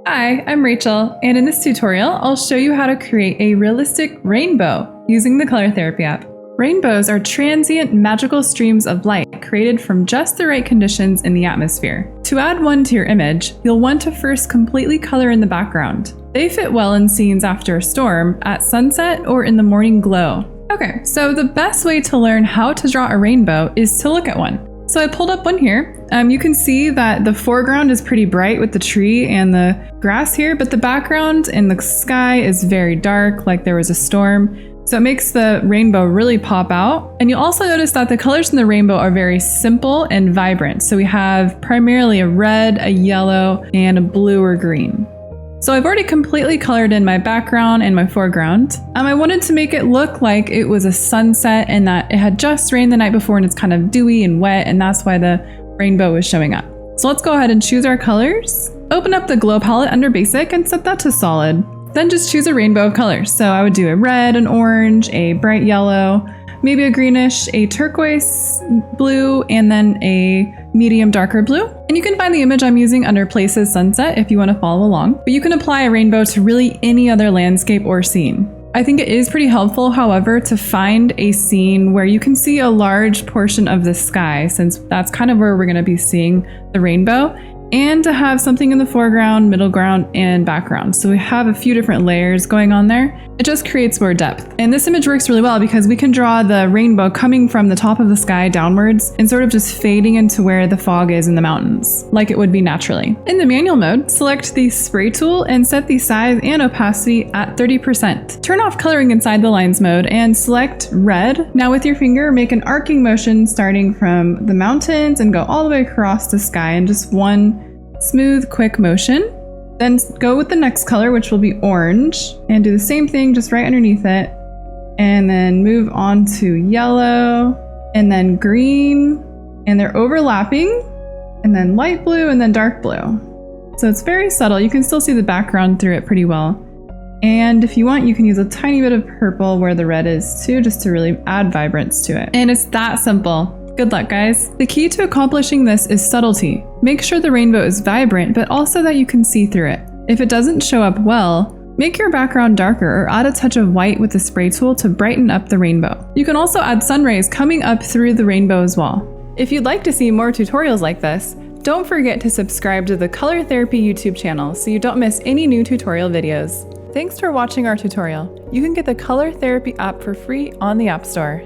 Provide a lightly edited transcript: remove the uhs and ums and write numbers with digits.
Hi, I'm Rachel, and in this tutorial, I'll show you how to create a realistic rainbow using the Color Therapy app. Rainbows are transient, magical streams of light created from just the right conditions in the atmosphere. To add one to your image, you'll want to first completely color in the background. They fit well in scenes after a storm, at sunset, or in the morning glow. Okay, so the best way to learn how to draw a rainbow is to look at one. So I pulled up one here. You can see that the foreground is pretty bright with the tree and the grass here, but the background in the sky is very dark, like there was a storm. So it makes the rainbow really pop out. And you'll also notice that the colors in the rainbow are very simple and vibrant. So we have primarily a red, a yellow, and a blue or green. So I've already completely colored in my background and my foreground. I wanted to make it look like it was a sunset and that it had just rained the night before and it's kind of dewy and wet, and that's why the rainbow was showing up. So let's go ahead and choose our colors. Open up the glow palette under basic and set that to solid. Then just choose a rainbow of colors. So I would do a red, an orange, a bright yellow, maybe a greenish, a turquoise blue, and then a medium darker blue. And you can find the image I'm using under Places Sunset if you want to follow along. But you can apply a rainbow to really any other landscape or scene. I think it is pretty helpful, however, to find a scene where you can see a large portion of the sky, since that's kind of where we're going to be seeing the rainbow, and to have something in the foreground, middle ground, and background. So we have a few different layers going on there. It just creates more depth. And this image works really well because we can draw the rainbow coming from the top of the sky downwards and sort of just fading into where the fog is in the mountains, like it would be naturally. In the manual mode, select the spray tool and set the size and opacity at 30%. Turn off coloring inside the lines mode and select red. Now with your finger, make an arcing motion starting from the mountains and go all the way across the sky in just one smooth, quick motion. Then go with the next color, which will be orange, and do the same thing just right underneath it. And then move on to yellow, and then green, and they're overlapping, and then light blue, and then dark blue. So it's very subtle. You can still see the background through it pretty well. And if you want, you can use a tiny bit of purple where the red is too, just to really add vibrance to it. And it's that simple. Good luck, guys. The key to accomplishing this is subtlety. Make sure the rainbow is vibrant, but also that you can see through it. If it doesn't show up well, make your background darker or add a touch of white with the spray tool to brighten up the rainbow. You can also add sun rays coming up through the rainbow as well. If you'd like to see more tutorials like this, don't forget to subscribe to the Color Therapy YouTube channel so you don't miss any new tutorial videos. Thanks for watching our tutorial. You can get the Color Therapy app for free on the App Store.